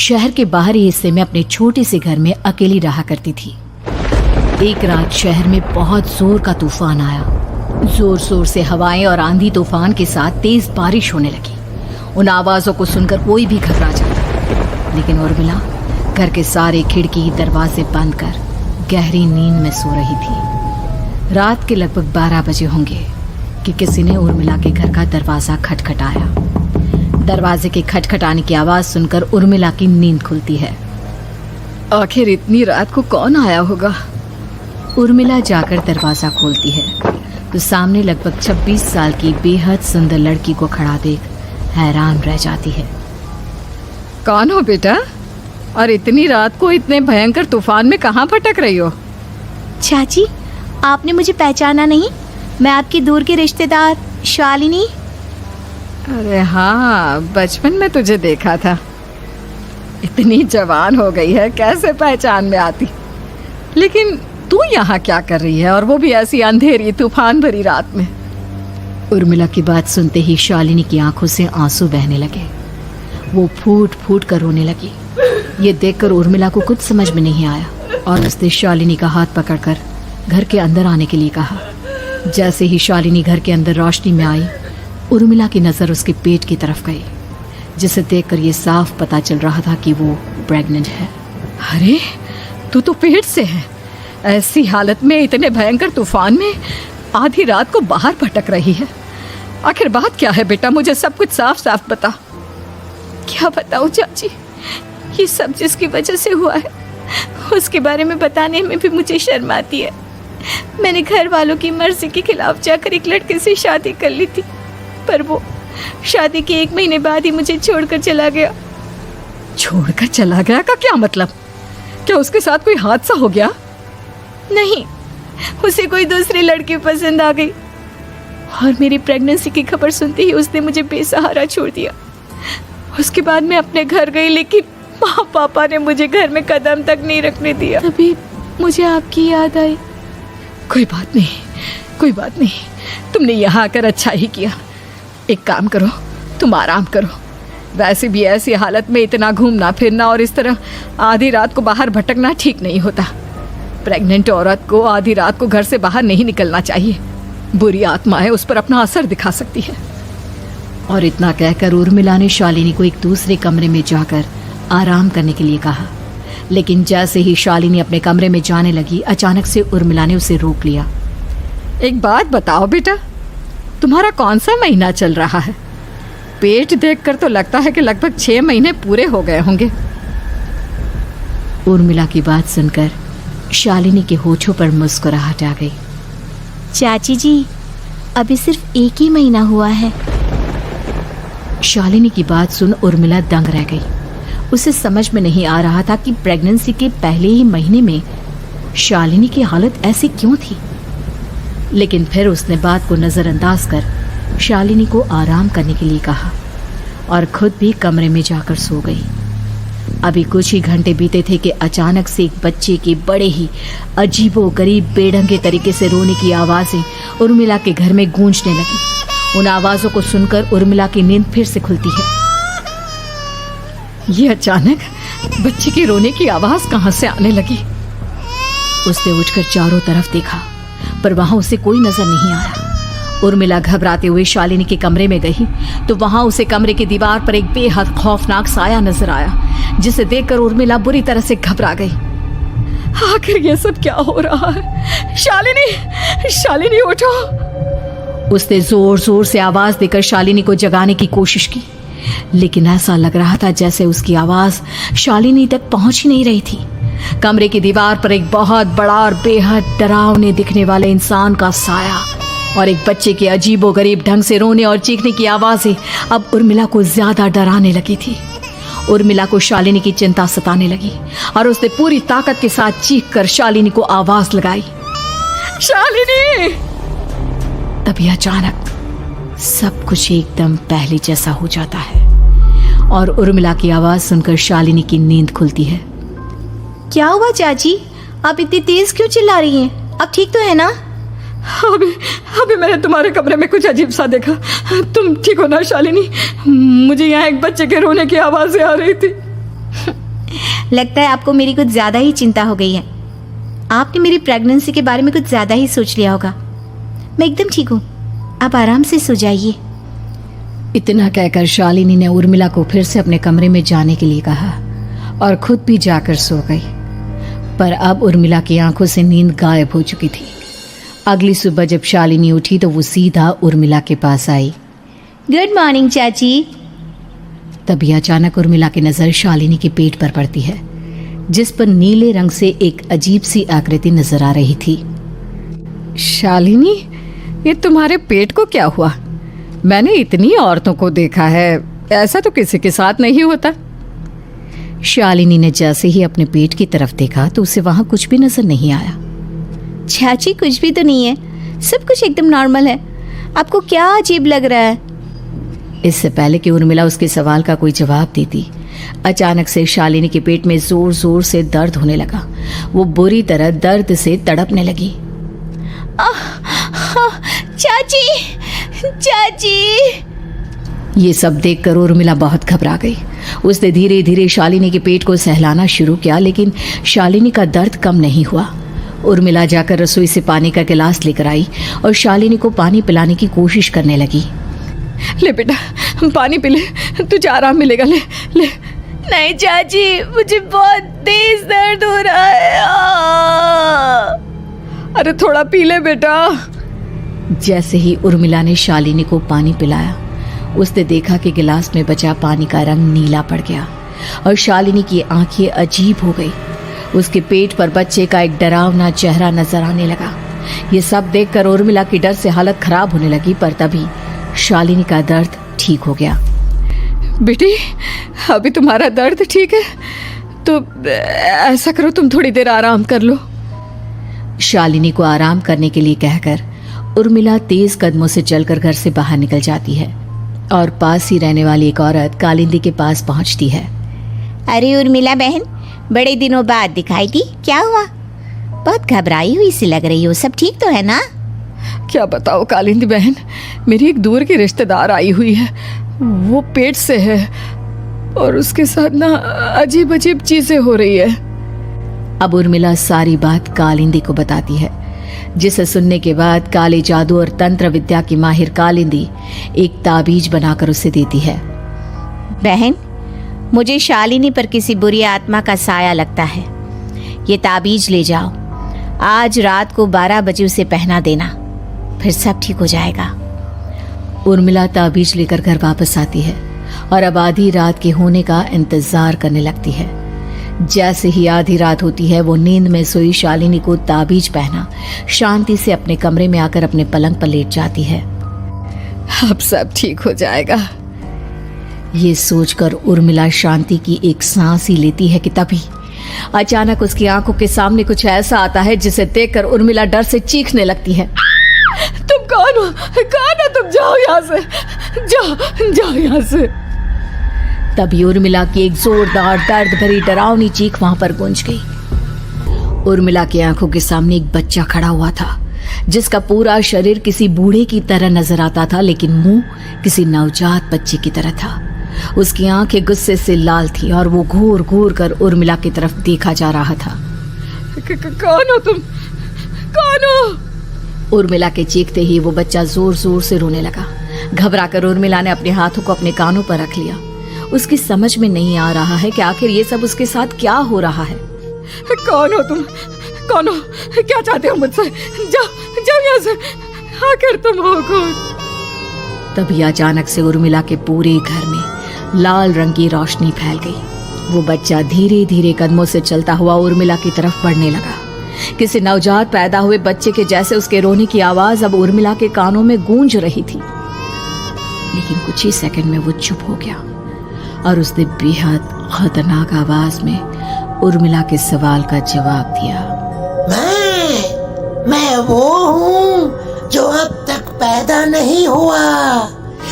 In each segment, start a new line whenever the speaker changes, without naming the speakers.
शहर के बाहरी हिस्से में अपने छोटे से घर में अकेली रहा करती थी। एक रात शहर में बहुत जोर का तूफान आया। जोर जोर से हवाएं और आंधी तूफान के साथ तेज बारिश होने लगी। उन आवाजों को सुनकर कोई भी घबरा जाता, लेकिन उर्मिला घर के सारे खिड़की दरवाजे बंद कर गहरी नींद में सो रही थी। रात के लगभग 12 बजे होंगे कि किसी ने उर्मिला के घर का दरवाजा खटखटाया। दरवाजे के खटखटाने की आवाज सुनकर उर्मिला की नींद खुलती है। आखिर इतनी रात को कौन आया होगा? उर्मिला जाकर दरवाजा खोलती है तो सामने लगभग 26 साल की बेहद सुंदर लड़की को खड़ा देख हैरान रह जाती है। कौन हो बेटा, और इतनी रात को इतने भयंकर तूफान में कहाँ भटक रही हो?
चाची, आपने मुझे पहचाना नहीं? मैं आपकी दूर की रिश्तेदार शालिनी।
अरे हाँ, बचपन में तुझे देखा था। इतनी जवान हो गई है, कैसे पहचान में आती। लेकिन तू यहाँ क्या कर रही है, और वो भी ऐसी अंधेरी तूफान भरी रात में? उर्मिला की बात सुनते ही शालिनी की आंखों से आंसू बहने लगे। वो फूट फूट कर रोने लगी। ये देखकर उर्मिला को कुछ समझ में नहीं आया और उसने शालिनी का हाथ पकड़कर घर के अंदर आने के लिए कहा। जैसे ही शालिनी घर के अंदर रोशनी में आई, उर्मिला की नज़र उसके पेट की तरफ गई, जिसे देखकर ये साफ पता चल रहा था कि वो प्रेग्नेंट है। अरे तू तो पेट से है। ऐसी हालत में इतने भयंकर तूफान में आधी रात को बाहर भटक रही है। आखिर बात क्या है बेटा, मुझे सब कुछ साफ साफ बता।
क्या बताऊं चाची, ये सब जिसकी वजह से हुआ है उसके बारे में बताने में भी मुझे शर्म आती है। मैंने घर वालों की मर्जी के खिलाफ जाकर एक लड़के से शादी कर ली थी, पर वो शादी के 1 महीने बाद ही मुझे छोड़कर चला गया।
छोड़कर चला गया का क्या मतलब? क्या उसके साथ कोई हादसा हो गया?
नहीं, उसे कोई दूसरी लड़की पसंद आ गई और मेरी प्रेगनेंसी की खबर सुनते ही उसने मुझे बेसहारा छोड़ दिया। उसके बाद मैं अपने घर गई, लेकिन माँ पापा ने मुझे घर में कदम तक नहीं रखने दिया। तभी मुझे आपकी याद आई।
कोई बात नहीं, कोई बात नहीं, तुमने यहाँ आकर अच्छा ही किया। एक काम करो, तुम आराम करो। वैसे भी ऐसी हालत में इतना घूमना फिरना और इस तरह आधी रात को बाहर भटकना ठीक नहीं होता। प्रेग्नेंट औरत को आधी रात को घर से बाहर नहीं निकलना चाहिए। बुरी आत्माएं उस पर अपना असर दिखा सकती है। और इतना कहकर उर्मिला ने शालिनी को एक दूसरे कमरे में जाकर आराम करने के लिए कहा। लेकिन जैसे ही शालिनी अपने कमरे में जाने लगी, अचानक से उर्मिला ने उसे रोक लिया। एक बात बताओ बेटा, तुम्हारा कौन सा महीना चल रहा है? पेट देखकर तो लगता है कि लगभग 6 महीने पूरे हो गए होंगे। उर्मिला की बात सुनकर शालिनी के होठों पर मुस्कुराहट आ गई।
चाची जी, अभी सिर्फ 1 ही महीना हुआ है।
शालिनी की बात सुन उर्मिला दंग रह गई। उसे समझ में नहीं आ रहा था कि प्रेगनेंसी के पहले ही महीने में शालिनी की हालत ऐसी क्यों थी। लेकिन फिर उसने बात को नजरअंदाज कर शालिनी को आराम करने के लिए कहा और खुद भी कमरे में जाकर सो गई। अभी कुछ ही घंटे बीते थे कि अचानक से एक बच्चे के बड़े ही अजीबोगरीब बेढंगे तरीके से रोने की आवाजें उर्मिला के घर में गूंजने लगी। उन आवाजों को सुनकर उर्मिला की नींद फिर से खुलती है। ये अचानक बच्चे के रोने की आवाज कहां से आने लगी? उसने उठकर चारों तरफ देखा, पर वहां उसे कोई नजर नहीं आया। उर्मिला घबराते हुए शालिनी के कमरे में गई तो वहां उसे कमरे की दीवार पर एक बेहद खौफनाक साया नजर आया, जिसे देखकर उर्मिला बुरी तरह से घबरा गई। आखिर ये सब क्या हो रहा है? शालिनी, शालिनी उठो! उसने जोर जोर से आवाज देकर शालिनी को जगाने की कोशिश की, लेकिन ऐसा लग रहा था जैसे उसकी आवाज शालिनी तक पहुंच ही नहीं रही थी। कमरे की दीवार पर एक बहुत बड़ा और बेहद डरावने दिखने वाले इंसान का साया और एक बच्चे के अजीबोगरीब ढंग से रोने और चीखने की आवाजें अब उर्मिला को ज्यादा डराने लगी थी। उर्मिला को शालिनी की चिंता सताने लगी और उसने पूरी ताकत के साथ चीखकर शालिनी को आवाज लगाई, शालिनी! तभी अचानक सब कुछ एकदम पहले जैसा हो जाता है और उर्मिला की आवाज सुनकर शालिनी की नींद खुलती है।
क्या हुआ चाची, आप इतनी तेज क्यों चिल्ला रही हैं? आप ठीक तो है ना?
अभी मैंने तुम्हारे कमरे में कुछ अजीब सा देखा। तुम ठीक हो ना शालिनी? मुझे यहाँ एक बच्चे के रोने की आवाजें आ रही थी।
लगता है आपको मेरी कुछ ज़्यादा ही चिंता हो गई है। आपने मेरी प्रेगनेंसी के बारे में कुछ ज़्यादा ही सोच लिया होगा। मैं एकदम ठीक हूँ, आप आराम से सो जाइए।
इतना कहकर शालिनी ने उर्मिला को फिर से अपने कमरे में जाने के लिए कहा और खुद भी जाकर सो गई। पर अब उर्मिला की आंखों से नींद गायब हो चुकी थी। अगली सुबह जब शालिनी उठी तो वो सीधा उर्मिला के पास आई।
गुड मॉर्निंग चाची।
तभी अचानक उर्मिला की नजर शालिनी के पेट पर पड़ती है, जिस पर नीले रंग से एक अजीब सी आकृति नजर आ रही थी। शालिनी, ये तुम्हारे पेट को क्या हुआ? मैंने इतनी औरतों को देखा है, ऐसा तो किसी के साथ नहीं होता। शालिनी ने जैसे ही अपने पेट की तरफ देखा तो उसे वहां कुछ भी नजर नहीं आया।
चाची कुछ भी तो नहीं है, सब कुछ एकदम नॉर्मल है। आपको क्या अजीब लग रहा है?
इससे पहले कि उर्मिला उसके सवाल का कोई जवाब देती, अचानक से शालिनी के पेट में जोर जोर से दर्द होने लगा। वो बुरी तरह दर्द से तड़पने लगी।
चाची, चाची।
ये सब देखकर उर्मिला बहुत घबरा गई। उसने धीरे धीरे शालिनी के पेट को सहलाना शुरू किया, लेकिन शालिनी का दर्द कम नहीं हुआ। उर्मिला जाकर रसोई से पानी का गिलास लेकर आई और शालिनी को पानी पिलाने की कोशिश करने लगी।
ले बेटा, पानी पी ले, तुझे आराम मिलेगा। ले ले।
नहीं चाची, मुझे बहुत तेज दर्द हो रहा है।
अरे थोड़ा पी ले बेटा।
जैसे ही उर्मिला ने शालिनी को पानी पिलाया, उसने देखा कि गिलास में बचा पानी का रंग नीला पड़ गया और शालिनी की आंखें अजीब हो गई। उसके पेट पर बच्चे का एक डरावना चेहरा नजर आने लगा। ये सब देखकर उर्मिला की डर से हालत खराब होने लगी, पर तभी शालिनी का दर्द ठीक हो गया।
बेटी, अभी तुम्हारा दर्द ठीक है तो ऐसा करो, तुम थोड़ी देर आराम कर लो।
शालिनी को आराम करने के लिए कहकर उर्मिला तेज कदमों से चलकर घर से बाहर निकल जाती है और पास ही रहने वाली एक औरत कालिंदी के पास पहुंचती है।
अरे उर्मिला बहन, बड़े दिनों बाद दिखाई दी, क्या हुआ? बहुत घबराई हुई सी लग रही हो, सब ठीक तो है ना?
क्या बताओ कालिंदी बहन, मेरी एक दूर की रिश्तेदार आई हुई है। वो पेट से है और उसके साथ ना अजीब अजीब चीजें हो रही है।
अब उर्मिला सारी बात कालिंदी को बताती है, जिसे सुनने के बाद काले जादू और तंत्र विद्या की माहिर कालिंदी एक ताबीज बनाकर उसे देती है।
बहन, मुझे शालिनी पर किसी बुरी आत्मा का साया लगता है। ये ताबीज ले जाओ, आज रात को 12 बजे उसे पहना देना, फिर सब ठीक हो जाएगा।
उर्मिला ताबीज लेकर घर वापस आती है और अब आधी रात के होने का इंतजार करने लगती है। जैसे ही आधी रात होती है, वो नींद में सोई शालिनी को ताबीज पहना शांति से अपने कमरे में आकर अपने पलंग पर लेट जाती है।
अब सब ठीक हो जाएगा।
ये सोचकर उर्मिला शांति की एक सांस ही लेती है कि तभी अचानक उसकी आंखों के सामने कुछ ऐसा आता है जिसे देखकर उर्मिला डर से चीखने लगती है।
तुम कौन हो? कौन हो तुम? जाओ यहाँ से, जाओ जाओ यहाँ से।
तभी उर्मिला की एक जोरदार दर्द भरी डरावनी चीख वहां पर गूंज गई। उर्मिला की आंखों के सामने एक बच्चा खड़ा हुआ था, जिसका पूरा शरीर किसी बूढ़े की तरह नजर आता था, लेकिन मुंह किसी नवजात बच्चे की तरह था। उसकी आंखें गुस्से से लाल थी और वो घूर घूर कर उर्मिला की तरफ देखा जा रहा था।
कौन हो तुम? कौन हो?
उर्मिला के चीखते ही वो बच्चा जोर जोर से रोने लगा। घबराकर उर्मिला ने अपने हाथों को अपने कानों पर रख लिया। उसकी समझ में नहीं आ रहा है कि आखिर ये सब उसके साथ क्या हो रहा है।
कौन हो तुम? कौन हो? क्या चाहते हो मुझसे? जाओ जाओ यहाँ से। आखिर तुम हो कौन?
तभी अचानक से उर्मिला के पूरे घर में लाल रंग की रोशनी फैल गई। वो बच्चा धीरे धीरे कदमों से चलता हुआ उर्मिला की तरफ बढ़ने लगा। किसी नवजात पैदा हुए बच्चे के जैसे उसके रोने की आवाज अब उर्मिला के कानों में गूंज रही थी। लेकिन कुछ ही सेकंड में वो चुप हो गया और उसने बेहद खतरनाक आवाज में उर्मिला के सवाल का जवाब दिया।
मैं वो हूँ जो अब तक पैदा नहीं हुआ,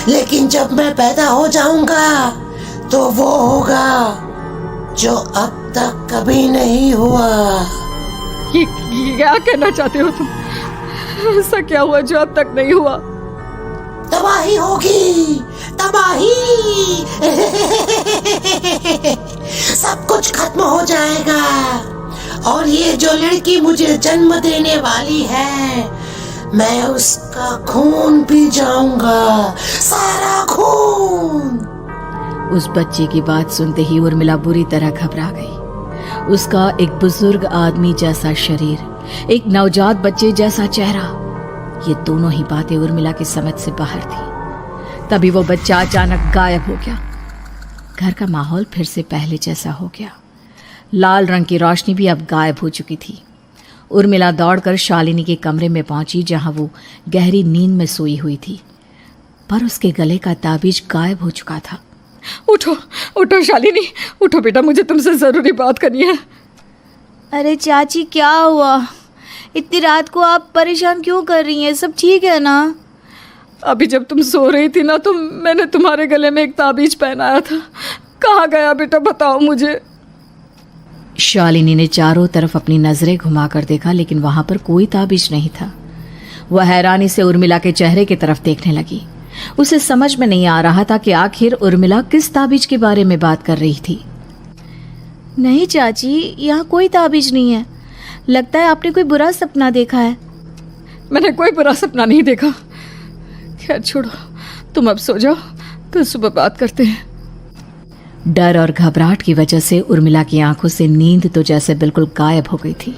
लेकिन जब मैं पैदा हो जाऊंगा तो वो होगा जो अब तक कभी नहीं हुआ।
ये क्या कहना चाहते हो तुम? ऐसा क्या हुआ जो अब तक नहीं हुआ?
तबाही होगी, तबाही। सब कुछ खत्म हो जाएगा। और ये जो लड़की मुझे जन्म देने वाली है, मैं उसका खून पी जाऊंगा, सारा खून।
उस बच्चे की बात सुनते ही उर्मिला बुरी तरह घबरा गई। उसका एक बुजुर्ग आदमी जैसा शरीर, एक नवजात बच्चे जैसा चेहरा, ये दोनों ही बातें उर्मिला की समझ से बाहर थी। तभी वो बच्चा अचानक गायब हो गया। घर का माहौल फिर से पहले जैसा हो गया। लाल रंग की रोशनी भी अब गायब हो चुकी थी। उर्मिला दौड़कर शालिनी के कमरे में पहुंची, जहां वो गहरी नींद में सोई हुई थी, पर उसके गले का ताबीज गायब हो चुका था।
उठो उठो शालिनी, उठो बेटा, मुझे तुमसे ज़रूरी बात करनी है।
अरे चाची क्या हुआ? इतनी रात को आप परेशान क्यों कर रही हैं? सब ठीक है ना?
अभी जब तुम सो रही थी ना, तो मैंने तुम्हारे गले में एक ताबीज पहनाया था। कहाँ गया बेटा, बताओ मुझे।
शालिनी ने चारों तरफ अपनी नजरें घुमाकर देखा, लेकिन वहां पर कोई ताबीज नहीं था। वह हैरानी से उर्मिला के चेहरे की तरफ देखने लगी। उसे समझ में नहीं आ रहा था कि आखिर उर्मिला किस ताबीज के बारे में बात कर रही थी।
नहीं चाची, यहाँ कोई ताबीज नहीं है। लगता है आपने कोई बुरा सपना देखा है।
मैंने कोई बुरा सपना नहीं देखा। खैर छोड़ो, तुम अब सो जाओ, कल सुबह बात करते हैं।
डर और घबराहट की वजह से उर्मिला की आंखों से नींद तो जैसे बिल्कुल गायब हो गई थी।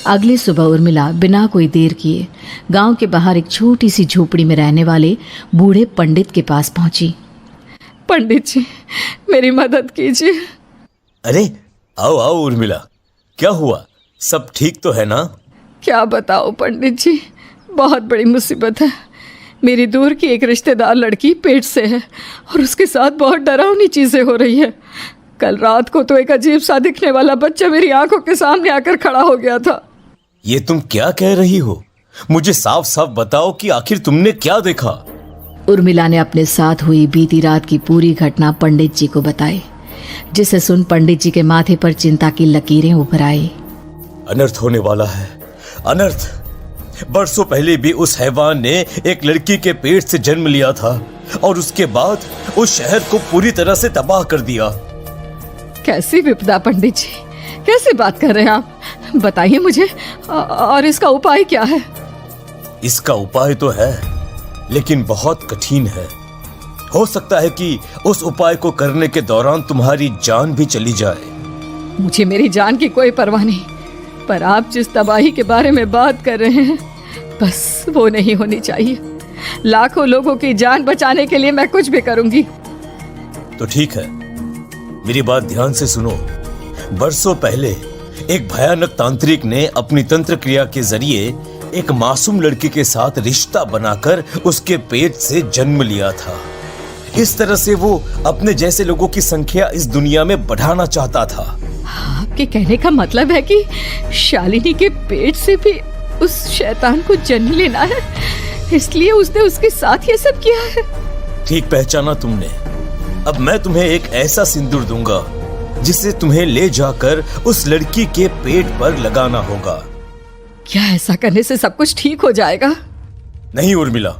अगली सुबह उर्मिला बिना कोई देर किए गांव के बाहर एक छोटी सी झोपड़ी में रहने वाले बूढ़े पंडित के पास पहुंची।
पंडित जी, मेरी मदद कीजिए।
अरे आओ आओ उर्मिला, क्या हुआ? सब ठीक तो है ना?
क्या बताओ पंडित जी, बहुत बड़ी मुसीबत है। मेरी दूर की एक रिश्तेदार लड़की पेट से है और उसके साथ बहुत डरावनी चीज़ें हो रही है। कल रात को तो एक अजीब सा दिखने वाला बच्चा मेरी आंखों के सामने आकर खड़ा हो गया था।
ये तुम क्या कह रही हो? मुझे साफ साफ बताओ कि आखिर तुमने क्या देखा?
उर्मिला ने अपने साथ हुई बीती रात की पूरी घटना पंडित जी को बताई, जिसे सुन पंडित जी के माथे पर चिंता की लकीरें उभर आई।
अनर्थ होने वाला है, अनर्थ। बरसों पहले भी उस हैवान ने एक लड़की के पेट से जन्म लिया था और उसके बाद उस शहर को पूरी तरह से तबाह कर दिया।
कैसी विपदा पंडित जी, कैसे बात कर रहे हैं आप? बताइए मुझे, और इसका उपाय क्या है?
इसका उपाय तो है, लेकिन बहुत कठिन है। हो सकता है कि उस उपाय को करने के दौरान तुम्हारी जान भी चली जाए।
मुझे मेरी जान की कोई परवाह नहीं, पर आप जिस तबाही के बारे में बात कर रहे हैं, बस वो नहीं होनी चाहिए। लाखों लोगों की जान बचाने के लिए मैं कुछ भी करूंगी।
तो ठीक है, मेरी बात ध्यान से सुनो। बरसों पहले एक भयानक तांत्रिक ने अपनी तंत्र क्रिया के जरिए एक मासूम लड़की के साथ रिश्ता बनाकर उसके पेट से जन्म लिया था। इस तरह से वो अपने जैसे लोगों की संख्या इस दुनिया में बढ़ाना चाहता था।
आपके कहने का मतलब है कि शालिनी के पेट से भी उस शैतान को जन्म लेना है, इसलिए उसने उसके साथ ये सब किया है।
ठीक पहचाना तुमने। अब मैं तुम्हें एक ऐसा सिंदूर दूंगा जिसे तुम्हें ले जाकर उस लड़की के पेट पर लगाना होगा।
क्या ऐसा करने से सब कुछ ठीक हो जाएगा?
नहीं उर्मिला,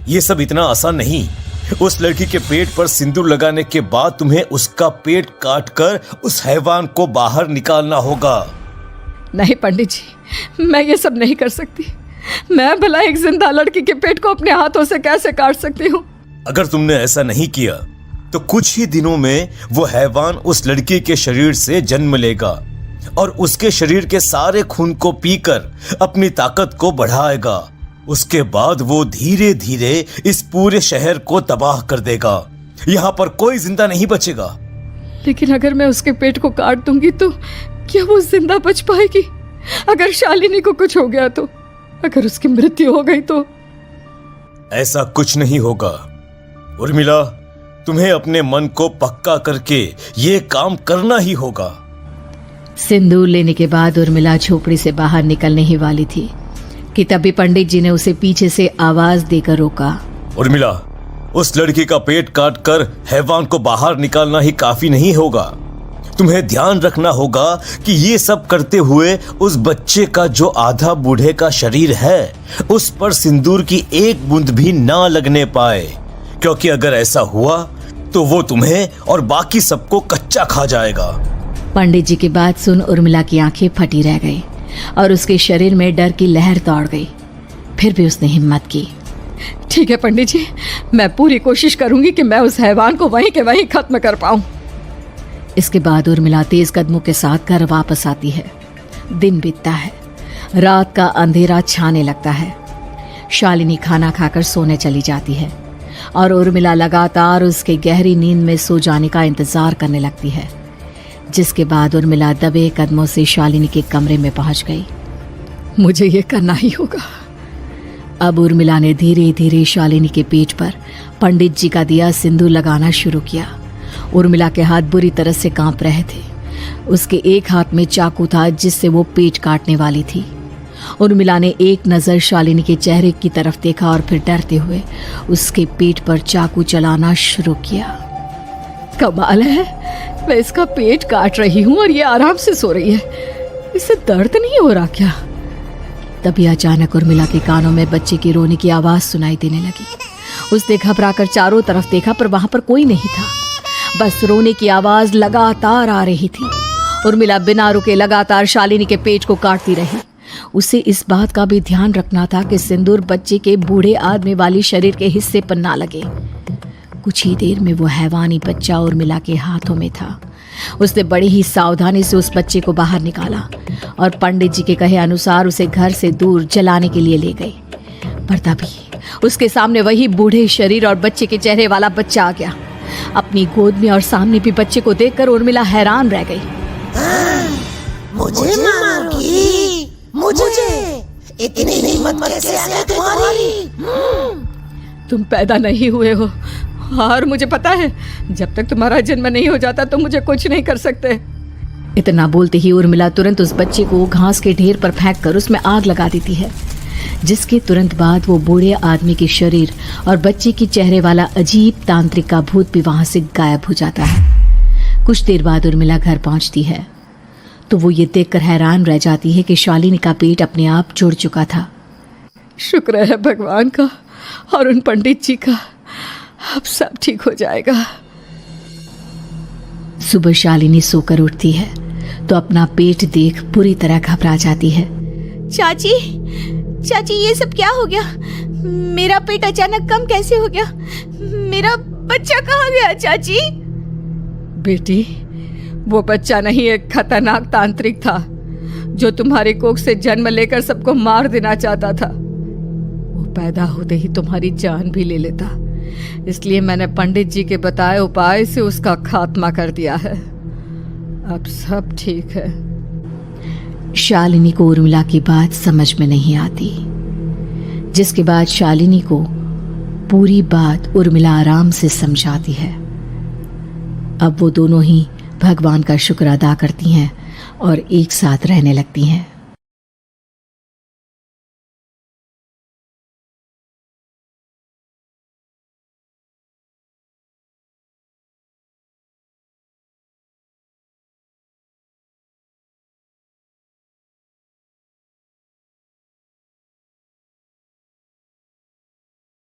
ये सब इतना आसान नहीं। उस लड़की के पेट पर सिंदूर लगाने के बाद तुम्हें उसका पेट काटकर उस हैवान को बाहर निकालना होगा।
नहीं पंडित जी, मैं ये सब नहीं कर सकती। मैं भला एक जिंदा लड़की के पेट को अपने हाथों से कैसे काट सकती हूँ?
अगर तुमने ऐसा नहीं किया तो कुछ ही दिनों में वो हैवान उस लड़की के शरीर से जन्म लेगा और उसके शरीर के सारे खून को पीकर अपनी ताकत को बढ़ाएगा। उसके बाद वो धीरे धीरे इस पूरे शहर को तबाह कर देगा। यहाँ पर कोई जिंदा नहीं बचेगा।
लेकिन अगर मैं उसके पेट को काट दूंगी तो क्या वो जिंदा बच पाएगी? अगर शालिनी को कुछ हो गया तो, अगर उसकी मृत्यु हो गई तो?
ऐसा कुछ नहीं होगा उर्मिला, तुम्हें अपने मन को पक्का करके ये काम करना ही होगा।
सिंदूर लेने के बाद उर्मिला झोपड़ी से बाहर निकलने ही वाली थी कि तभी पंडित जी ने उसे पीछे से आवाज देकर रोका।
उर्मिला, उस लड़की का पेट काटकर हैवान को बाहर निकालना ही काफी नहीं होगा। तुम्हें ध्यान रखना होगा कि ये सब करते हुए उस बच्चे का जो आधा बूढ़े का शरीर है, उस पर सिंदूर की एक बूंद भी ना लगने पाए, क्योंकि अगर ऐसा हुआ तो वो तुम्हें और बाकी सबको कच्चा खा जाएगा।
पंडित जी की बात सुन उर्मिला की आंखें फटी रह गई और उसके शरीर में डर की लहर दौड़ गई। फिर भी उसने हिम्मत की।
ठीक है पंडित जी, मैं पूरी कोशिश करूंगी कि मैं उस हैवान को वहीं के वहीं खत्म कर पाऊं।
इसके बाद उर्मिला तेज कदमों के साथ घर वापस आती है। दिन बीतता है, रात का अंधेरा छाने लगता है। शालिनी खाना खाकर सोने चली जाती है और उर्मिला लगातार उसके गहरी नींद में सो जाने का इंतजार करने लगती है। जिसके बाद उर्मिला दबे कदमों से शालिनी के कमरे में पहुंच गई।
मुझे ये करना ही होगा।
अब उर्मिला ने धीरे धीरे शालिनी के पेट पर पंडित जी का दिया सिंदूर लगाना शुरू किया। उर्मिला के हाथ बुरी तरह से कांप रहे थे। उसके एक हाथ में चाकू था जिससे वो पेट काटने वाली थी। उर्मिला ने एक नज़र शालिनी के चेहरे की तरफ देखा और फिर डरते हुए उसके पेट पर चाकू चलाना शुरू किया।
कमाल है, मैं इसका पेट काट रही हूँ और ये आराम से सो रही है। इसे दर्द नहीं हो रहा क्या?
तभी अचानक उर्मिला के कानों में बच्चे की रोने की आवाज सुनाई देने लगी। उसने घबराकर चारों तरफ देखा पर वहां पर कोई नहीं था। बस रोने की आवाज लगातार आ रही थी। उर्मिला बिना रुके लगातार शालिनी के पेट को काटती रही। उसे इस बात का भी ध्यान रखना था कि सिंदूर बच्चे के बूढ़े आदमी वाली शरीर के हिस्से पर ना लगे। कुछ ही देर में वो हैवानी बच्चा उर्मिला के हाथों में था। उसने बड़ी ही सावधानी से उस बच्चे को बाहर निकाला और पंडित जी के कहे अनुसार उसे घर से दूर जलाने के लिए ले गई। पर तभी उसके सामने वही बूढ़े शरीर और बच्चे के चेहरे वाला बच्चा आ गया। अपनी गोद में और सामने भी बच्चे को देखकर उर्मिला हैरान रह गई।
मुझे मारोगी? मुझे इतनी हिम्मत कैसे आ गई तुम्हारी?
तुम पैदा नहीं हुए हो और मुझे पता है जब तक तुम्हारा जन्म नहीं हो जाता तो मुझे कुछ नहीं कर सकते।
इतना बोलते ही उर्मिला तुरंत उस बच्चे को घास के ढेर पर फेंक कर उसमें आग लगा देती है। जिसके तुरंत बाद वो बूढ़े आदमी के शरीर और बच्चे के चेहरे वाला अजीब तांत्रिक का भूत भी वहां से गायब हो जाता है। कुछ देर बाद उर्मिला घर पहुंचती है तो वो ये देखकर हैरान रह जाती है कि शालिनी का पेट अपने आप जुड़ चुका था।
शुक्र है भगवान का और उन पंडित जी का, अब सब ठीक हो जाएगा।
सुबह शालिनी सोकर उठती है तो अपना पेट देख पूरी तरह घबरा जाती है।
चाची, चाची ये सब क्या हो गया? मेरा पेट अचानक कम कैसे हो गया? मेरा बच्चा कहाँ गया चाची?
बेटी, वो बच्चा नहीं, एक खतरनाक तांत्रिक था जो तुम्हारे कोख से जन्म लेकर सबको मार देना चाहता था। वो पैदा होते ही तुम्हारी जान भी ले लेता, इसलिए मैंने पंडित जी के बताए उपाय से उसका खात्मा कर दिया है। अब सब ठीक है।
शालिनी को उर्मिला की बात समझ में नहीं आती। जिसके बाद शालिनी को पूरी बात उर्मिला आराम से समझाती है। अब वो दोनों ही भगवान का शुक्र अदा करती हैं और एक साथ रहने लगती हैं।